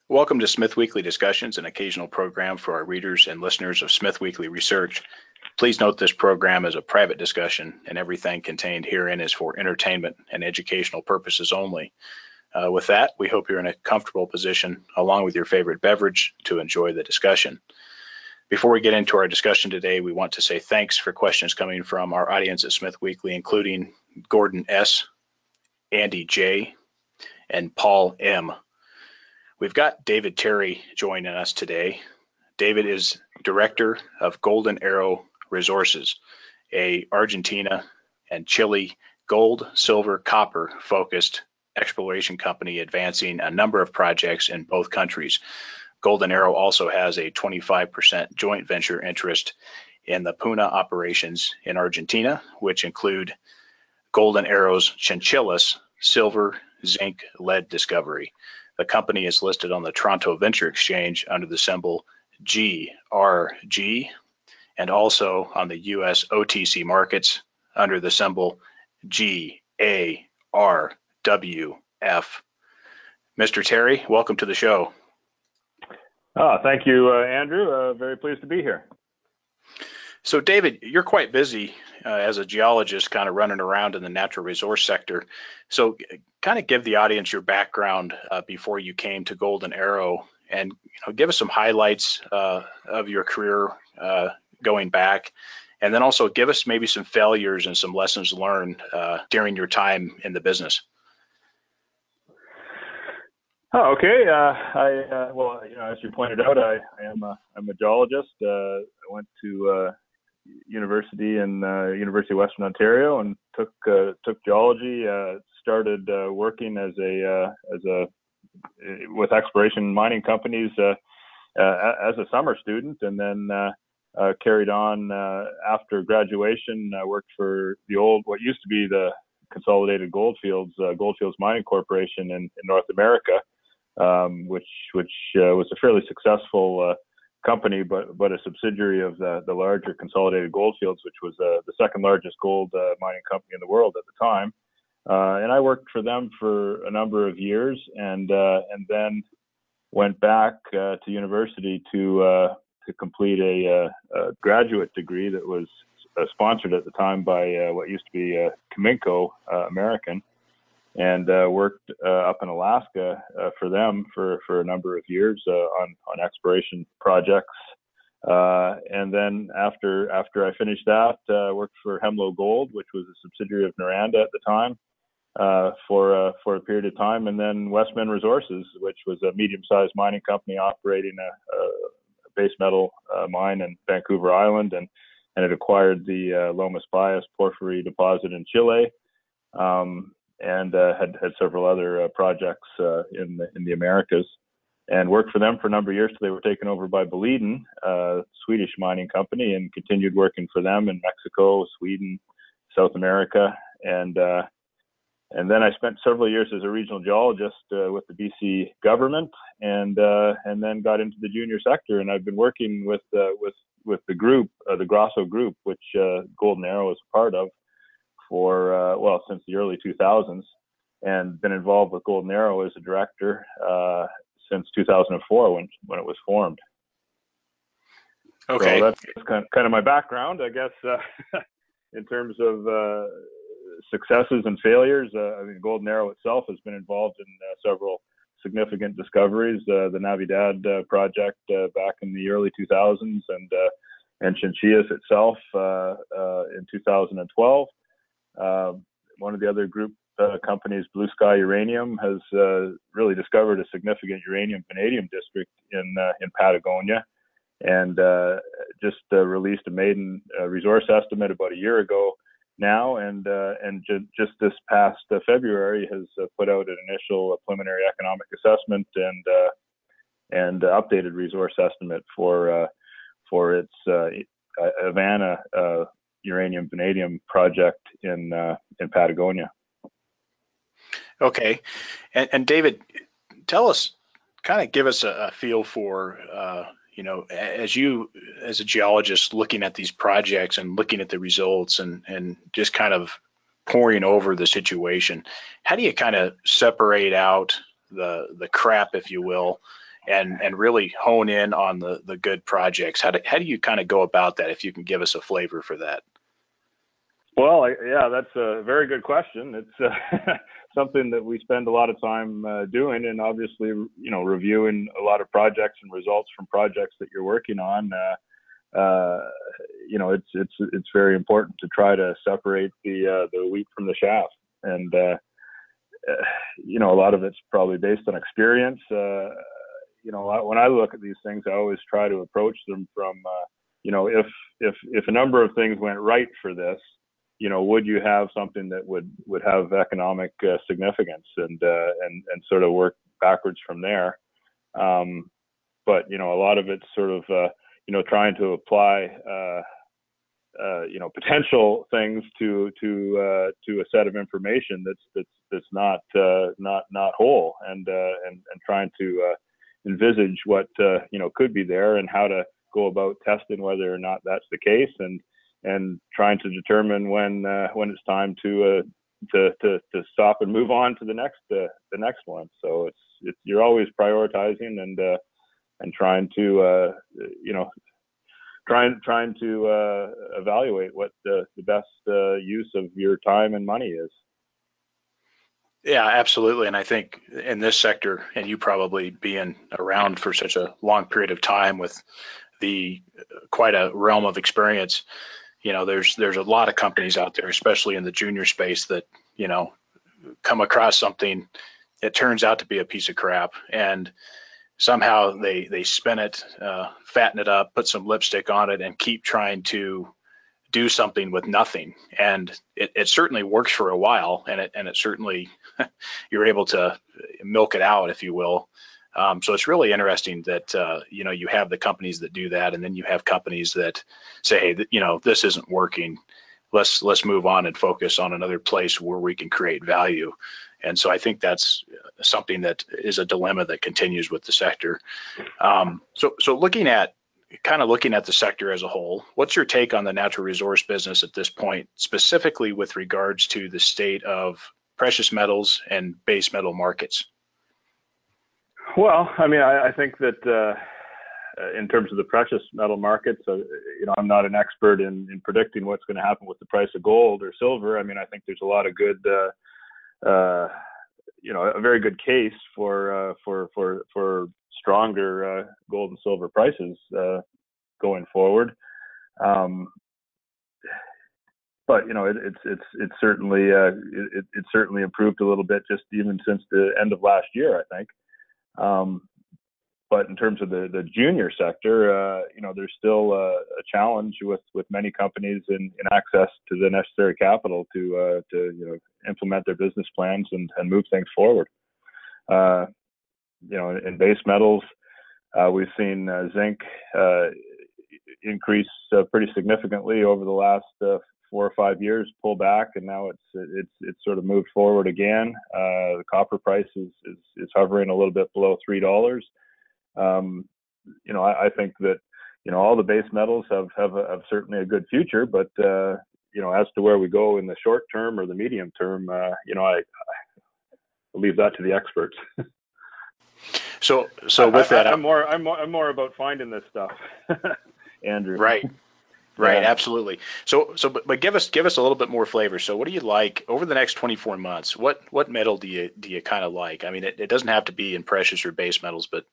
Welcome to SmithWeekly Discussions, an occasional program for our readers and listeners of SmithWeekly Research. Please note this program is a private discussion, and everything contained herein is for entertainment and educational purposes only. With that, we hope you're in a comfortable position, along with your favorite beverage, to enjoy the discussion. Before we get into our discussion today, we want to say thanks for questions coming from our audience at SmithWeekly, including Gordon S., Andy J., and Paul M. We've got David Terry joining us today. David is Director of Golden Arrow Resources, a Argentina and Chile gold, silver, copper focused exploration company advancing a number of projects in both countries. Golden Arrow also has a 25% joint venture interest in the Puna operations in Argentina, which include Golden Arrow's Chinchillas silver, zinc, lead discovery. The company is listed on the Toronto Venture Exchange under the symbol GRG and also on the US OTC markets under the symbol GARWF. Mr. Terry, welcome to the show. Thank you, Andrew. Very pleased to be here. So, David, you're quite busy as a geologist, kind of running around in the natural resource sector. So, kind of give the audience your background before you came to Golden Arrow, and give us some highlights of your career going back, and then also give us maybe some failures and some lessons learned during your time in the business. Oh, okay. Well, as you pointed out, I'm a geologist. I went to university in University of Western Ontario and took geology. Started working as with exploration mining companies as a summer student, and then carried on after graduation. I worked for what used to be the Consolidated Goldfields Mining Corporation in North America, which was a fairly successful company, but a subsidiary of the larger Consolidated Goldfields, which was the second largest gold mining company in the world at the time. And I worked for them for a number of years, and then went back to university to complete a graduate degree that was sponsored at the time by what used to be Cominco American, and worked up in Alaska for them for a number of years on exploration projects. And then after I finished that, worked for Hemlo Gold, which was a subsidiary of Noranda at the time, for a period of time, and then Westman Resources, which was a medium-sized mining company operating a base metal mine in Vancouver Island, and it acquired the Lomas Bayas porphyry deposit in Chile. And had several other projects in the Americas, and worked for them for a number of years till they were taken over by Boliden, Swedish mining company, and continued working for them in Mexico, Sweden, South America, and then I spent several years as a regional geologist with the BC government, and then got into the junior sector, and I've been working with the group, the Grosso Group, which Golden Arrow is a part of, for since the early 2000s, and been involved with Golden Arrow as a director since 2004 when it was formed. Okay, so that's kind of my background, I guess. In terms of successes and failures, I mean, Golden Arrow itself has been involved in several significant discoveries. The Navidad project back in the early 2000s, and Chinchillas itself in 2012. One of the other group companies, Blue Sky Uranium, has really discovered a significant uranium-vanadium district in Patagonia, and just released a maiden resource estimate about a year ago now, and just this past February has put out an initial preliminary economic assessment and updated resource estimate for its Havana uranium vanadium project in Patagonia. Okay, and David, tell us, kind of give us a feel for as a geologist looking at these projects and looking at the results and just kind of poring over the situation. How do you kind of separate out the crap, if you will, and really hone in on the good projects? How do you kind of go about that, if you can give us a flavor for that? Well, yeah, that's a very good question. It's something that we spend a lot of time doing, and obviously, reviewing a lot of projects and results from projects that you're working on. It's very important to try to separate the wheat from the chaff, and a lot of it's probably based on experience. When I look at these things, I always try to approach them from, if a number of things went right for this, would you have something that would have economic significance, and sort of work backwards from there. But a lot of it's sort of trying to apply potential things to a set of information that's not whole, and trying to envisage what could be there, and how to go about testing whether or not that's the case, and trying to determine when it's time to stop and move on to the next one. So it's you're always prioritizing, and trying to trying to evaluate what the best use of your time and money is. Yeah, absolutely. And I think in this sector, and you probably being around for such a long period of time with the quite a realm of experience, there's a lot of companies out there, especially in the junior space, that come across something, it turns out to be a piece of crap, and somehow they spin it, fatten it up, put some lipstick on it, and keep trying to do something with nothing. And it certainly works for a while, and it certainly you're able to milk it out, if you will. So it's really interesting that you have the companies that do that, and then you have companies that say, hey, this isn't working. Let's move on and focus on another place where we can create value. And so I think that's something that is a dilemma that continues with the sector. So looking at the sector as a whole, what's your take on the natural resource business at this point, specifically with regards to the state of precious metals and base metal markets? Well, I mean, I think that in terms of the precious metal markets, I'm not an expert in predicting what's going to happen with the price of gold or silver. I mean, I think there's a lot of good, a very good case for stronger gold and silver prices going forward. But it's certainly certainly improved a little bit, just even since the end of last year, I think. But in terms of the junior sector, there's still a challenge with many companies in access to the necessary capital to implement their business plans and move things forward. In base metals, we've seen zinc increase pretty significantly over the last 4 or 5 years, pull back, and now it's sort of moved forward again. The copper price is hovering a little bit below $3. I think that all the base metals have certainly a good future, but as to where we go in the short term or the medium term, I leave that to the experts. So with that, I'm more about finding this stuff, Andrew. Right, absolutely. But give us a little bit more flavor. So what do you like over the next 24 months? What metal do you kind of like? I mean, it doesn't have to be in precious or base metals, but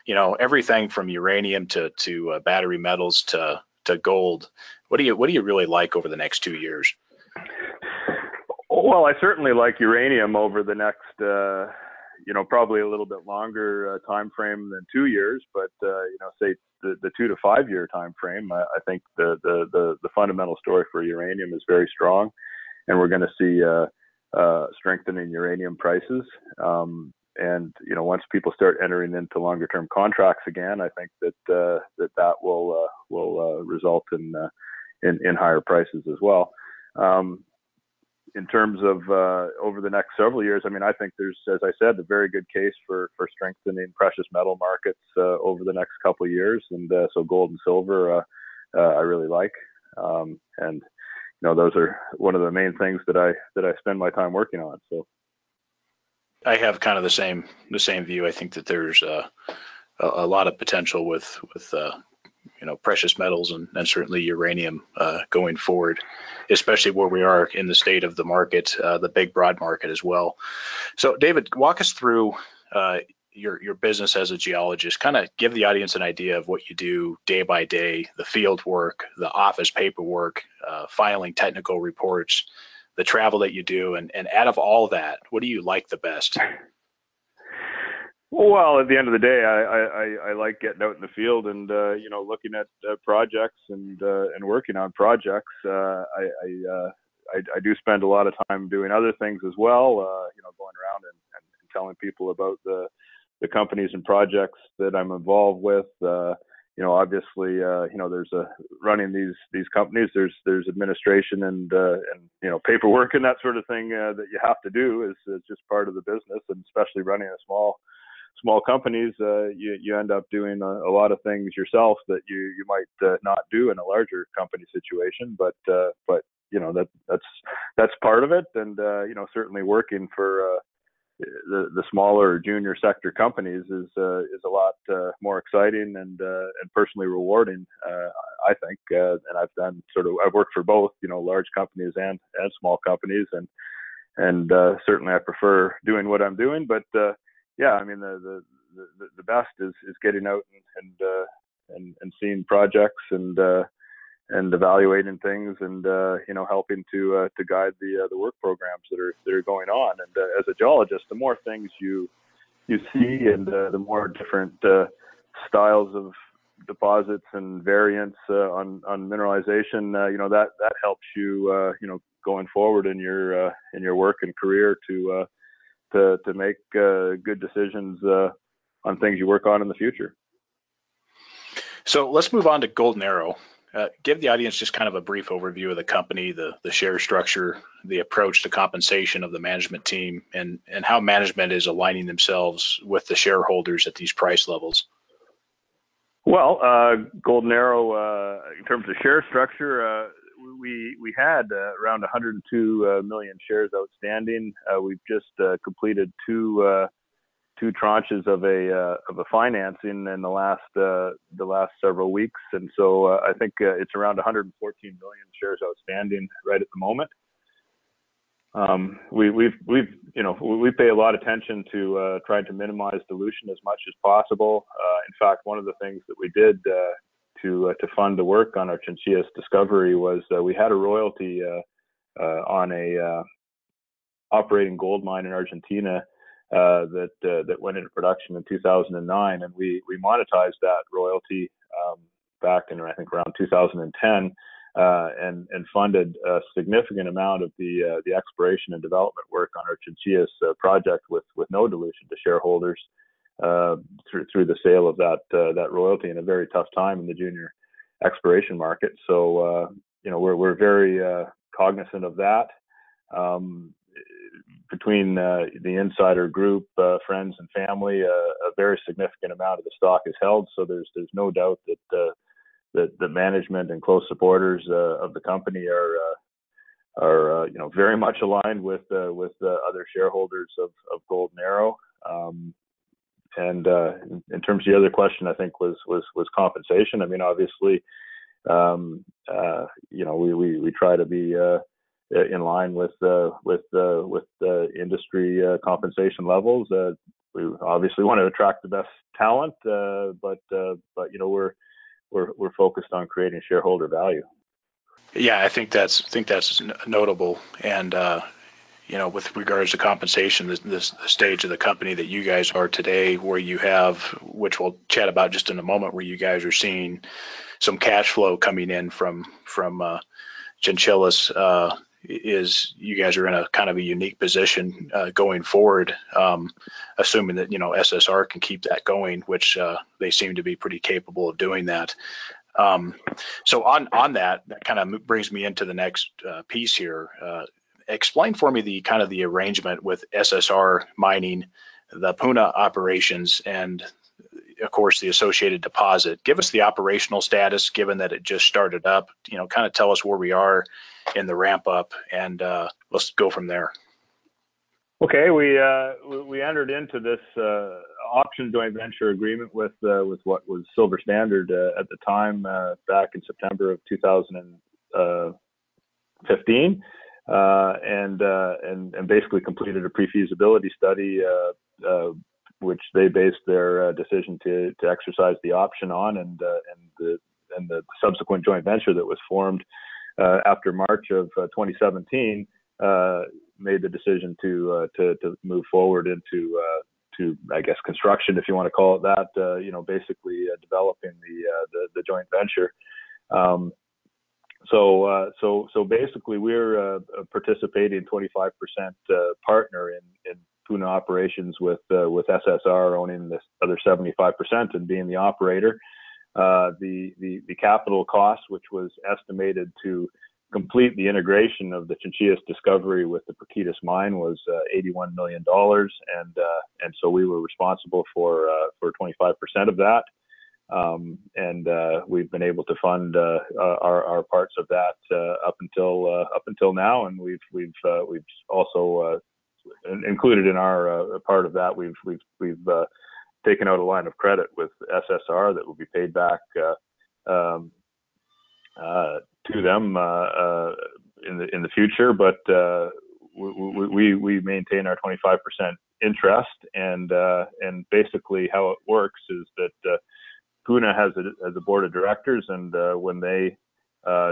everything from uranium to battery metals to gold. What do you really like over the next 2 years? Well, I certainly like uranium over the next probably a little bit longer time frame than 2 years, but say the 2 to 5 year time frame, I think the fundamental story for uranium is very strong, and we're going to see strengthening uranium prices. And once people start entering into longer term contracts again, I think that will result in higher prices as well. In terms of over the next several years, I mean, I think there's, as I said, a very good case for strengthening precious metal markets over the next couple of years, and so gold and silver I really like, and those are one of the main things that I spend my time working on. So I have kind of the same view. I think that there's a a lot of potential with precious metals and certainly uranium going forward, especially where we are in the state of the market, the big broad market as well. So David, walk us through your business as a geologist. Kind of give the audience an idea of what you do day by day, the field work, the office paperwork, filing technical reports, the travel that you do, and out of all that, what do you like the best? Well, at the end of the day, I like getting out in the field and looking at projects and working on projects. I do spend a lot of time doing other things as well. Going around and telling people about the companies and projects that I'm involved with. Obviously, there's running these companies. There's administration and paperwork and that sort of thing that you have to do is just part of the business, and especially running a small companies, you end up doing a lot of things yourself that you might not do in a larger company situation. But that's part of it, and certainly working for the smaller junior sector companies is a lot more exciting and personally rewarding, I think. And I've worked for both, large companies and small companies, and certainly I prefer doing what I'm doing. But yeah, I mean the best is getting out and seeing projects and evaluating things and helping to guide the work programs that are going on. And as a geologist, the more things you see and the more different styles of deposits and variants on mineralization, that helps you going forward in your work and career to make good decisions on things you work on in the future. So let's move on to Golden Arrow. Give the audience just kind of a brief overview of the company, the share structure, the approach to compensation of the management team, and how management is aligning themselves with the shareholders at these price levels. Well, Golden Arrow, in terms of share structure, we had around 102 million shares outstanding. We've just completed two tranches of a financing in the last several weeks, and so I think it's around 114 million shares outstanding right at the moment. We pay a lot of attention to trying to minimize dilution as much as possible. In fact, one of the things that we did to fund the work on our Chinchillas discovery was we had a royalty on a operating gold mine in Argentina that went into production in 2009, and we monetized that royalty back in, I think, around 2010, and funded a significant amount of the exploration and development work on our Chinchillas project with no dilution to shareholders through the sale of that royalty in a very tough time in the junior exploration market. So we're very cognizant of that. Between the insider group, friends and family, a very significant amount of the stock is held. So there's no doubt that the management and close supporters of the company are very much aligned with other shareholders of Golden Arrow. And in terms of the other question, I think was compensation. I mean, obviously, we try to be in line with the industry compensation levels. We obviously want to attract the best talent, but we're focused on creating shareholder value. Yeah, I think that's notable. And with regards to compensation, the stage of the company that you guys are today, where you have, which we'll chat about just in a moment, where you guys are seeing some cash flow coming in from Chinchillas, is you guys are in a kind of a unique position going forward, assuming that SSR can keep that going, which they seem to be pretty capable of doing that. So on that kind of brings me into the next piece here. Explain for me the arrangement with SSR Mining, the Puna operations, and of course the associated deposit. Give us the operational status, given that it just started up. Kind of tell us where we are in the ramp up, and let's go from there. Okay, we entered into this option joint venture agreement with what was Silver Standard at the time, back in September of 2015, and basically completed a pre-feasibility study, which they based their decision to exercise the option on, and the subsequent joint venture that was formed after March of 2017. Made the decision to move forward into I guess construction, if you want to call it that. Basically developing the joint venture. So basically, we're participating 25% partner in Puna operations, with SSR owning this other 75% and being the operator. The capital cost, which was estimated to complete the integration of the Chinchillas discovery with the Pirquitas mine, was $81 million, and so we were responsible for 25% of that, and we've been able to fund our parts of that up until now, and we've also included in our part of that, we've taken out a line of credit with SSR that will be paid back to them in the future, but we maintain our 25% interest, and basically how it works is that Puna has a board of directors, and when they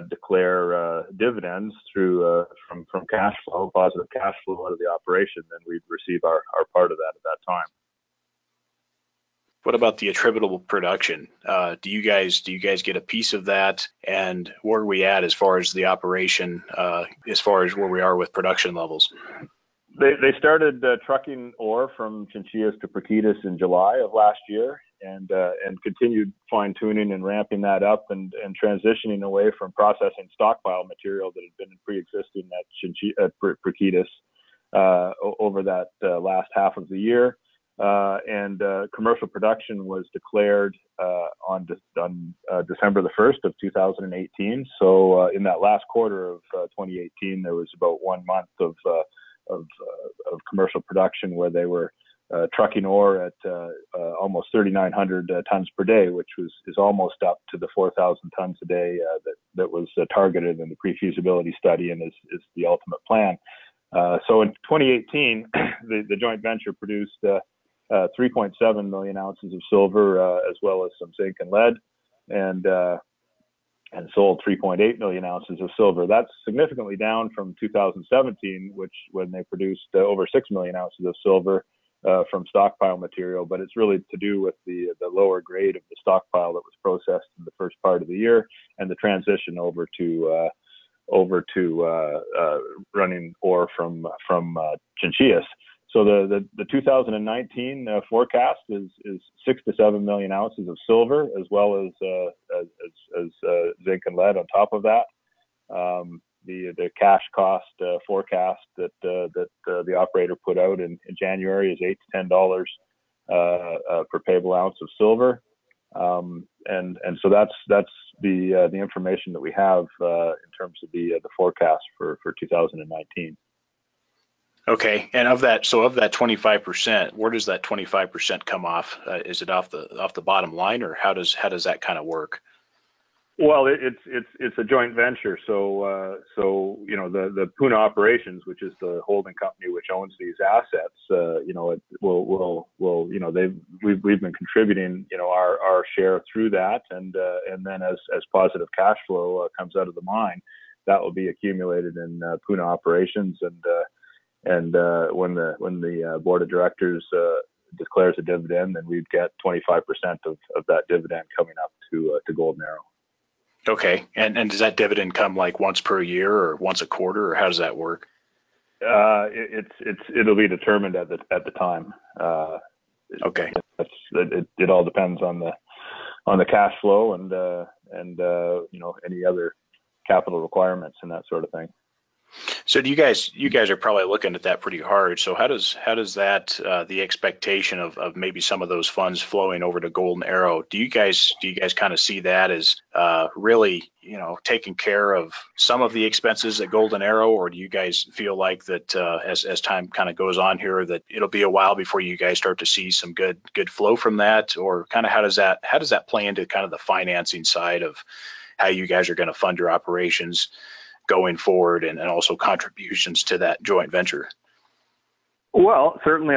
declare dividends through from cash flow, positive cash flow out of the operation, then we'd receive our part of that at that time. What about the attributable production? Do you guys get a piece of that? And where are we at as far as the operation, as far as where we are with production levels? They started trucking ore from Chinchillas to Pirquitas in July of last year, and continued fine tuning and ramping that up, and transitioning away from processing stockpile material that had been pre-existing at Pirquitas over that last half of the year. And commercial production was declared on December the 1st of 2018. So in that last quarter of 2018, there was about 1 month of commercial production where they were trucking ore at almost 3,900 tons per day, which is almost up to the 4,000 tons a day that was targeted in the pre-feasibility study and is the ultimate plan. So in 2018, the joint venture produced 3.7 million ounces of silver, as well as some zinc and lead, and sold 3.8 million ounces of silver. That's significantly down from 2017, when they produced over 6 million ounces of silver from stockpile material. But it's really to do with the lower grade of the stockpile that was processed in the first part of the year, and the transition over to running ore from Chinchillas. So the 2019 forecast is 6 to 7 million ounces of silver, as well as zinc and lead on top of that. The cash cost forecast that the operator put out in January is $8 to $10 per payable ounce of silver, and so that's the information that we have in terms of the forecast for 2019. Okay, and of that 25%, where does that 25% come off? Is it off the bottom line, or how does that kind of work? Well, it's a joint venture, so the Puna operations, which is the holding company which owns these assets, it will we've been contributing our share through that, and then as positive cash flow comes out of the mine, that will be accumulated in Puna operations, and when the board of directors declares a dividend, then we'd get 25% of that dividend coming up to Golden Arrow. Okay, and does that dividend come like once per year or once a quarter, or how does that work? It'll be determined at the time. Okay, it all depends on the cash flow and any other capital requirements and that sort of thing. So do you guys are probably looking at that pretty hard. So how does that the expectation of maybe some of those funds flowing over to Golden Arrow? Do you guys kind of see that as really taking care of some of the expenses at Golden Arrow, or do you guys feel like that as time kind of goes on here that it'll be a while before you guys start to see some good flow from that, or kind of how does that play into kind of the financing side of how you guys are going to fund your operations going forward, and also contributions to that joint venture? Well, certainly,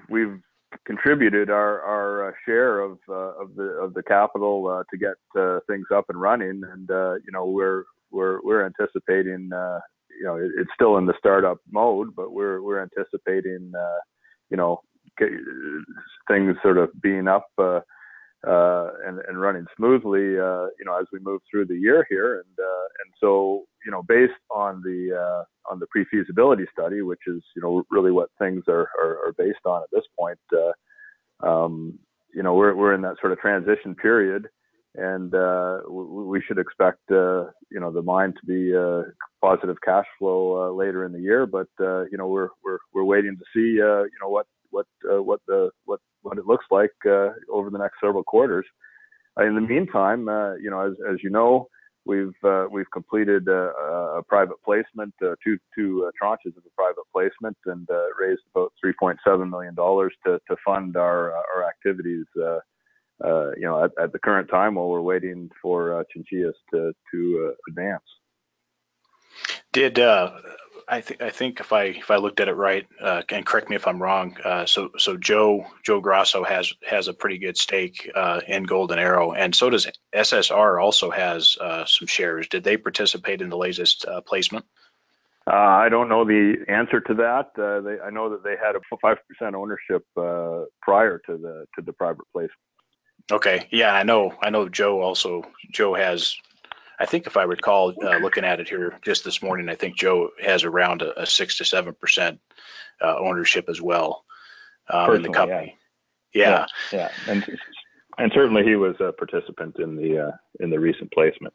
we've contributed our share of the capital to get things up and running, and we're anticipating it's still in the startup mode, but we're anticipating things sort of being up and running smoothly as we move through the year here, and so based on the pre-feasibility study, which is really what things are based on at this point, we're in that sort of transition period, and we should expect the mine to be positive cash flow later in the year, but we're waiting to see what it looks like over the next several quarters. In the meantime, as you know, we've completed a private placement, two tranches of a private placement, and raised about $3.7 million to fund our activities. At the current time, while we're waiting for Chinchillas to advance. Did I think if I looked at it right, and correct me if I'm wrong, so Joe Grosso has a pretty good stake in Golden Arrow, and so does SSR also has some shares. Did they participate in the latest placement? I don't know the answer to that. I know that they had a 5% ownership prior to the private placement. Okay, yeah, I know Joe has. I think if I recall, looking at it here just this morning, I think Joe has around a 6 to 7% ownership as well in the company. Yeah. And certainly he was a participant in the recent placement.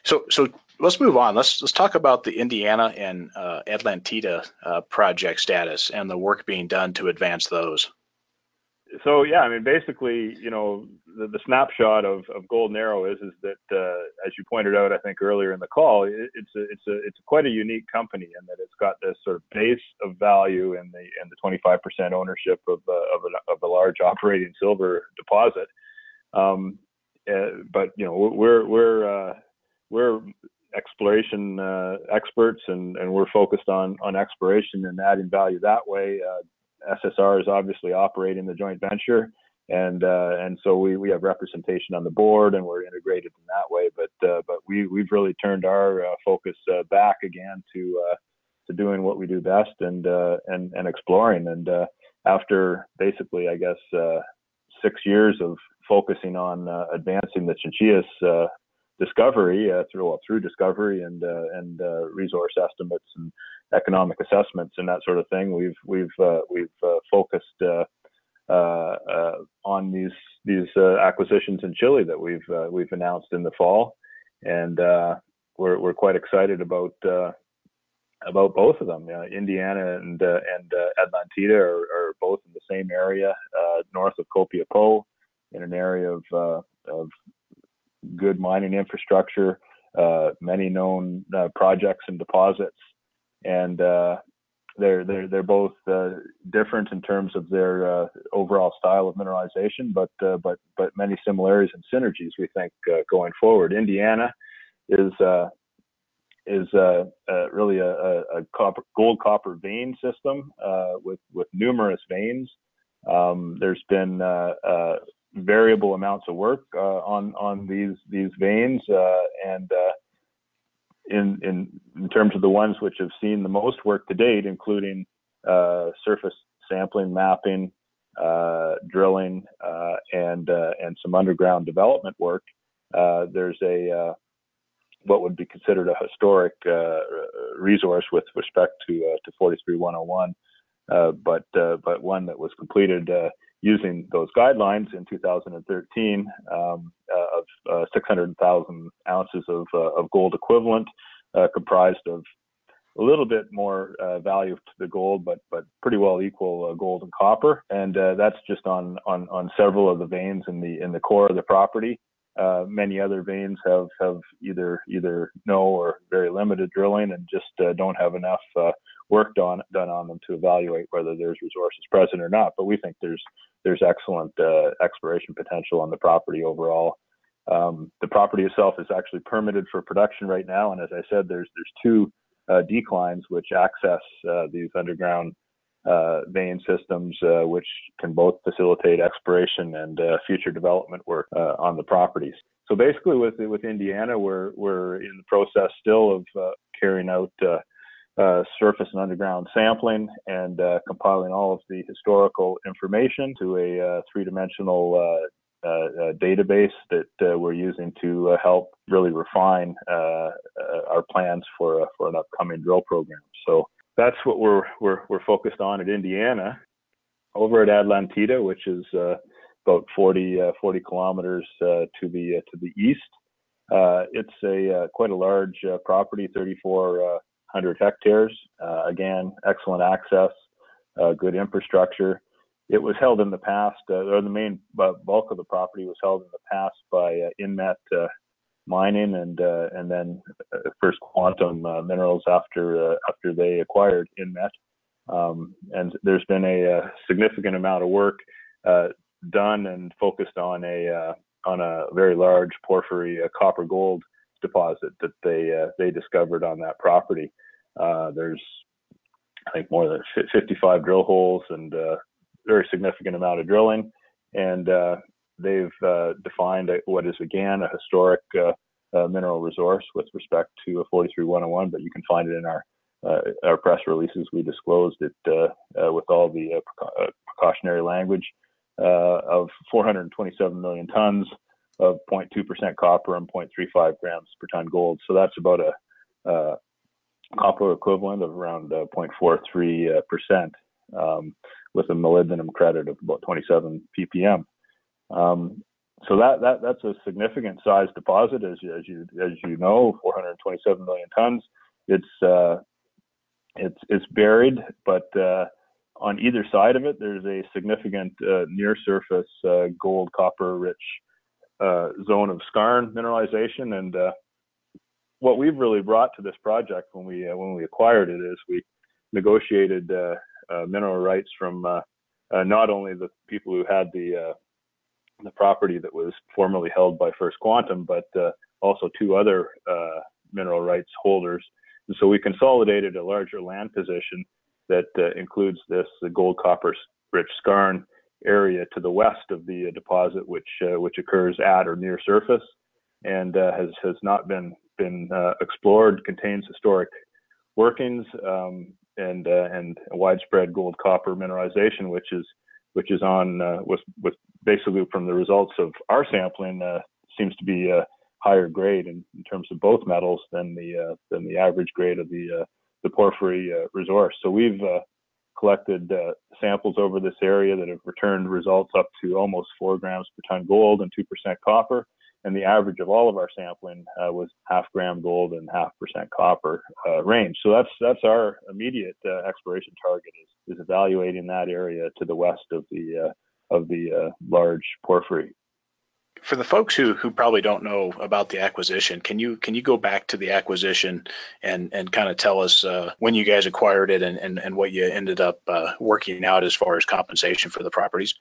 So let's move on. Let's talk about the Indiana and Atlantida project status and the work being done to advance those. So yeah, I mean, basically, the snapshot of Golden Arrow is that as you pointed out, I think earlier in the call, it's quite a unique company in that it's got this sort of base of value in the 25% ownership of a large operating silver deposit. But we're exploration experts, and we're focused on exploration and adding value that way. SSR is obviously operating the joint venture, and so we have representation on the board, and we're integrated in that way. But we've really turned our focus back again to doing what we do best, and exploring. And after basically, I guess, 6 years of focusing on advancing the Chinchillas discovery through discovery and resource estimates and economic assessments and that sort of thing, we've focused on these acquisitions in Chile that we've announced in the fall, and we're quite excited about both of them. Indiana and Atlantida are both in the same area north of Copiapó, in an area of good mining infrastructure, many known projects and deposits, and they're both different in terms of their overall style of mineralization, but many similarities and synergies, we think, going forward. Indiana is really a gold copper vein system with numerous veins. There's been variable amounts of work on these veins, and in terms of the ones which have seen the most work to date, including surface sampling, mapping, drilling, and some underground development work, there's what would be considered a historic resource with respect to 43-101, but one that was completed using those guidelines in 2013 of 600,000 ounces of gold equivalent, comprised of a little bit more value to the gold, but pretty well equal gold and copper. And that's just on several of the veins in the core of the property. Many other veins have either no or very limited drilling and just don't have enough work done on them to evaluate whether there's resources present or not. But we think there's excellent exploration potential on the property overall. The property itself is actually permitted for production right now, and as I said, there's two declines which access these underground vein systems, which can both facilitate exploration and future development work on the properties. So basically, with Indiana, we're in the process still of carrying out surface and underground sampling and compiling all of the historical information to a three-dimensional database that we're using to help really refine our plans for an upcoming drill program. So that's what we're focused on at Indiana. Over at Atlantida, which is about 40 kilometers to the east, it's quite a large property, 3,400 hectares. Again, excellent access, good infrastructure. It was held in the past, or the main bulk of the property was held in the past by Inmet Mining and then First Quantum Minerals after they acquired Inmet. And there's been a significant amount of work done and focused on a very large porphyry copper gold deposit that they discovered on that property. There's, I think, more than 55 drill holes and very significant amount of drilling, and they've defined what is again a historic mineral resource with respect to a 43-101, but you can find it in our press releases. We disclosed it with all the precautionary language of 427 million tons of 0.2% copper and 0.35 grams per ton gold. So that's about a copper equivalent of around 0.43%. With a molybdenum credit of about 27 ppm. So that's a significant size deposit, as you know, 427 million tons. It's buried, but on either side of it, there's a significant near surface gold copper rich zone of skarn mineralization. And what we've really brought to this project when we acquired it is we negotiated mineral rights from not only the people who had the property that was formerly held by First Quantum, but also two other mineral rights holders. And so we consolidated a larger land position that includes the gold copper rich skarn area to the west of the deposit, which occurs at or near surface and has not been explored, contains historic workings and widespread gold copper mineralization, which is on with basically from the results of our sampling seems to be higher grade in terms of both metals than the average grade of the porphyry resource. So we've collected samples over this area that have returned results up to almost 4 grams per ton gold and 2% copper. And the average of all of our sampling was 0.5 gram gold and 0.5% copper range. So that's our immediate exploration target is evaluating that area to the west of the large porphyry. For the folks who probably don't know about the acquisition, can you go back to the acquisition and kind of tell us when you guys acquired it and what you ended up working out as far as compensation for the properties?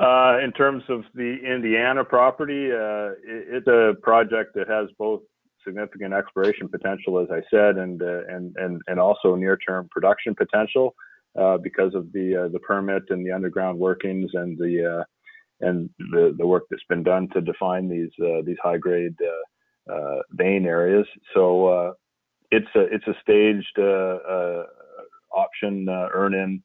In terms of the Indiana property, it's a project that has both significant exploration potential, as I said, and also near-term production potential because of the permit and the underground workings and the work that's been done to define these high-grade vein areas. So it's a staged option earn-in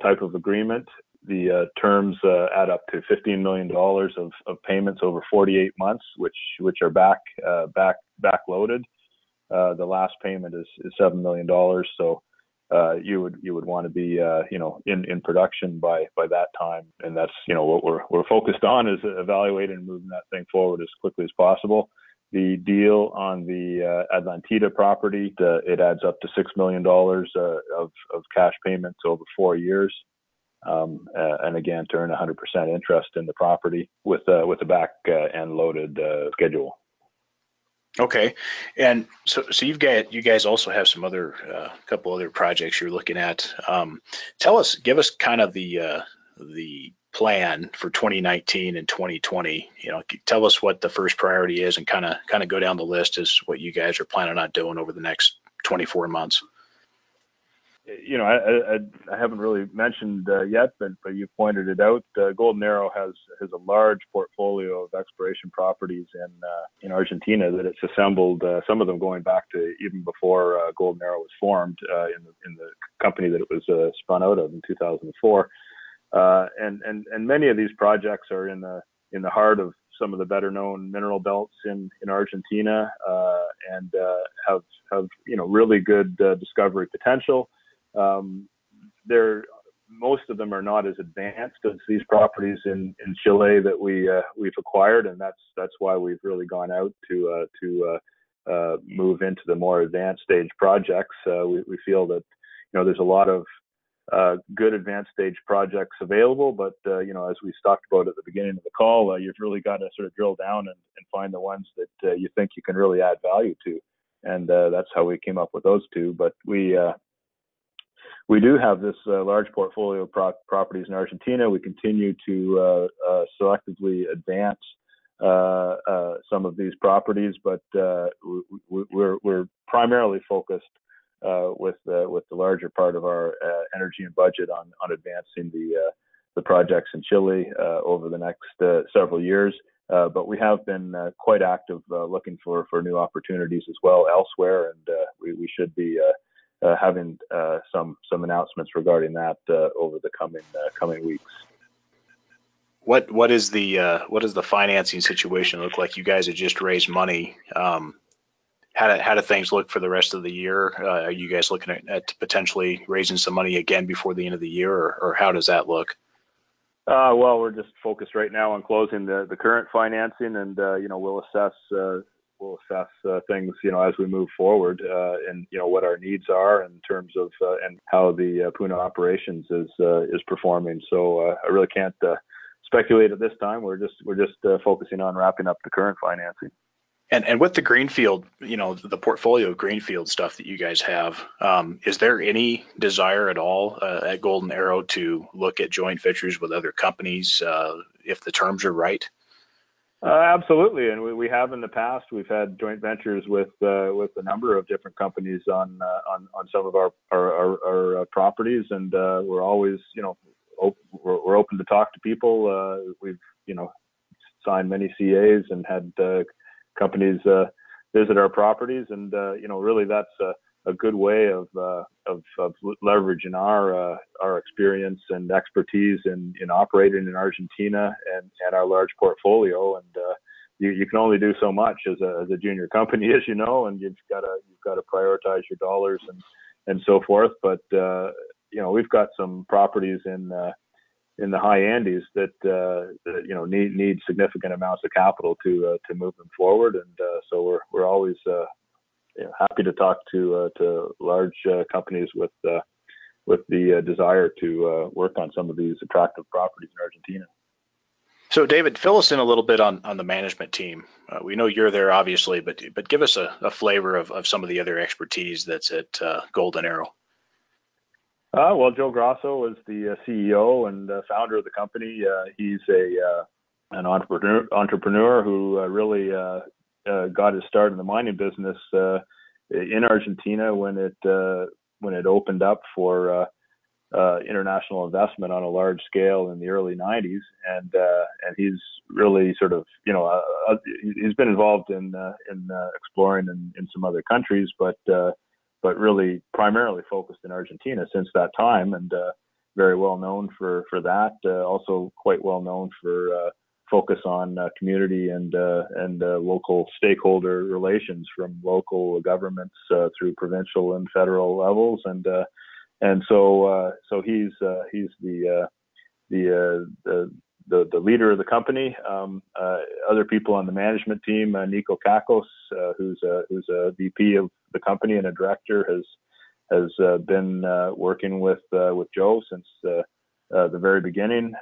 type of agreement. The terms add up to $15 million of payments over 48 months, which are backloaded. The last payment is $7 million. So you would want to be in production by that time, and that's what we're focused on is evaluating and moving that thing forward as quickly as possible. the deal on the Atlantida property. It adds up to $6 million of cash payments over 4 years. And again, to earn 100% interest in the property with a back end loaded schedule. Okay, and so you guys also have some other couple other projects you're looking at. Give us kind of the plan for 2019 and 2020. Tell us what the first priority is, and kind of go down the list as what you guys are planning on doing over the next 24 months. I haven't really mentioned yet, but you pointed it out. Golden Arrow has a large portfolio of exploration properties in Argentina that it's assembled. Some of them going back to even before Golden Arrow was formed in the company that it was spun out of in 2004. And many of these projects are in the heart of some of the better known mineral belts in Argentina, and have really good discovery potential. Most of them are not as advanced as these properties in Chile that we've acquired, and that's why we've really gone out to move into the more advanced stage projects. We feel that there's a lot of good advanced stage projects available, but as we talked about at the beginning of the call, you've really got to sort of drill down and find the ones that you think you can really add value to, and that's how we came up with those two. But we do have this large portfolio of properties in Argentina. We continue to selectively advance some of these properties, but we're primarily focused with the larger part of our energy and budget on advancing the projects in Chile over the next several years. But we have been quite active looking for new opportunities as well elsewhere, and we should be having some announcements regarding that over the coming weeks. What does the financing situation look like? You guys have just raised money. How do things look for the rest of the year? Are you guys looking at potentially raising some money again before the end of the year, or how does that look? Well, we're just focused right now on closing the current financing, and we'll assess things as we move forward, and what our needs are in terms of and how the Puna operations is performing. So I really can't speculate at this time. We're just focusing on wrapping up the current financing. And with the greenfield, the portfolio of greenfield stuff that you guys have, is there any desire at all at Golden Arrow to look at joint ventures with other companies if the terms are right? Absolutely, and we have in the past. We've had joint ventures with a number of different companies on some of our properties, and we're always we're open to talk to people. We've signed many CAs and had companies visit our properties, and really that's a good way of leveraging our experience and expertise in operating in Argentina and our large portfolio. And you can only do so much as a junior company, as you know, and you've got to prioritize your dollars and so forth. But we've got some properties in the high Andes that need significant amounts of capital to move them forward, and so we're always happy to talk to large companies with the desire to work on some of these attractive properties in Argentina. So, David, fill us in a little bit on the management team. We know you're there, obviously, but give us a flavor of some of the other expertise that's at Golden Arrow. Well, Joe Grosso is the CEO and founder of the company. He's an entrepreneur who really got his start in the mining business in Argentina when it opened up for international investment on a large scale in the early 90s, and he's really sort of he's been involved in exploring in some other countries, but really primarily focused in Argentina since that time, and very well known for that. Also quite well known for focus on community and local stakeholder relations, from local governments through provincial and federal levels, and so he's the the leader of the company. Other people on the management team, Nico Kakos, who's a VP of the company and a director, has been working with Joe since the very beginning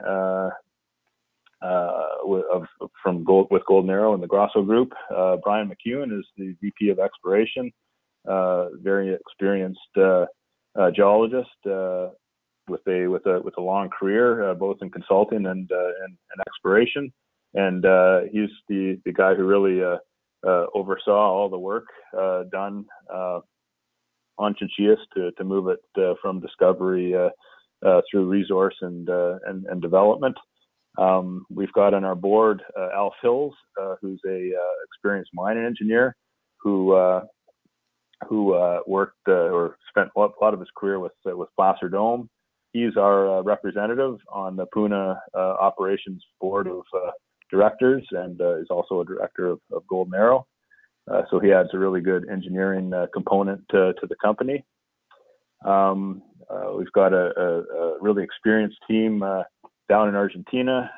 with Golden Arrow and the Grosso Group. Brian Mcewen is the VP of Exploration, very experienced geologist with a long career both in consulting and exploration, and he's the guy who really oversaw all the work done on Chinchillas to move it from discovery through resource and development. We've got on our board Alf Hills, who's a experienced mining engineer who worked or spent a lot of his career with Placer Dome. He's our representative on the Puna operations board of directors, and is also a director of Golden Arrow. So he adds a really good engineering component to the company. We've got a really experienced team down in Argentina,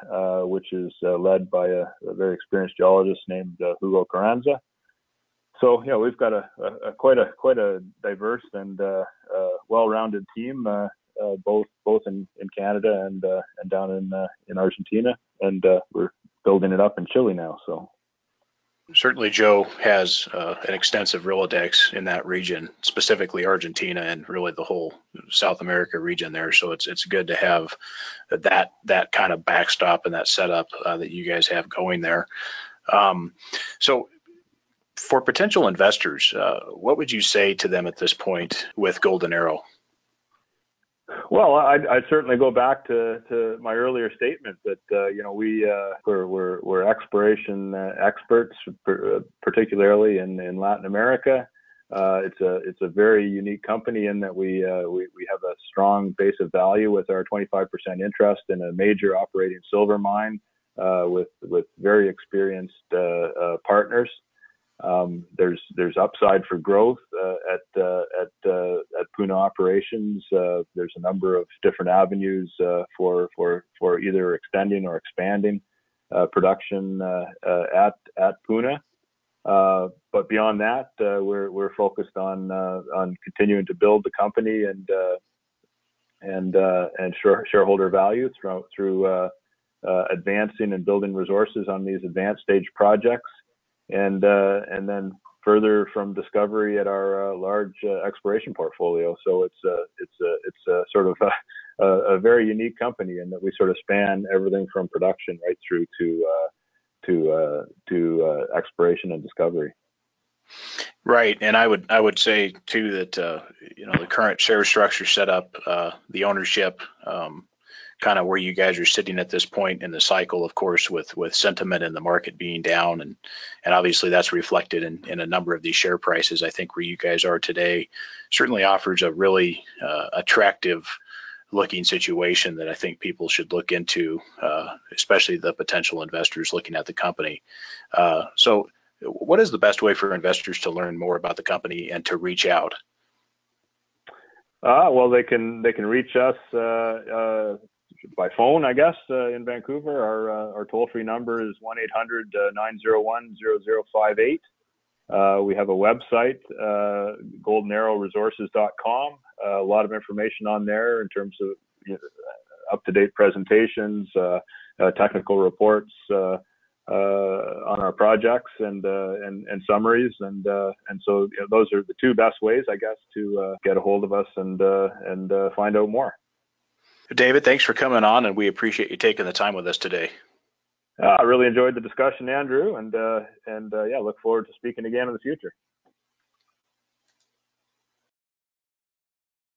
which is led by a very experienced geologist named Hugo Carranza. So yeah, we've got quite a diverse and well-rounded team, both in Canada and down in Argentina, and we're building it up in Chile now. So certainly Joe has an extensive Rolodex in that region, specifically Argentina and really the whole South America region there. So it's good to have that kind of backstop and that setup that you guys have going there. So for potential investors, what would you say to them at this point with Golden Arrow? Well, I'd certainly go back to my earlier statement that we're exploration experts, particularly in Latin America. It's a very unique company in that we have a strong base of value with our 25% interest in a major operating silver mine with very experienced partners. There's upside for growth at Puna operations. There's a number of different avenues for either extending or expanding production at Puna. But beyond that, we're focused on continuing to build the company and shareholder value through advancing and building resources on these advanced stage projects. And then further from discovery at our large exploration portfolio. So it's a sort of a very unique company in that we sort of span everything from production right through to exploration and discovery. Right, and I would say too that the current share structure set up, the ownership. Kind of where you guys are sitting at this point in the cycle, of course, with sentiment in the market being down, and obviously that's reflected in a number of these share prices. I think where you guys are today certainly offers a really attractive looking situation that I think people should look into, especially the potential investors looking at the company. So what is the best way for investors to learn more about the company and to reach out? Well, they can reach us by phone, I guess, in Vancouver. Our toll-free number is 1-800-901-0058. We have a website, goldenarrowresources.com. A lot of information on there in terms of up-to-date presentations, technical reports on our projects, and summaries, and so those are the two best ways, I guess, to get a hold of us and find out more. David, thanks for coming on, and we appreciate you taking the time with us today. I really enjoyed the discussion, Andrew, and look forward to speaking again in the future.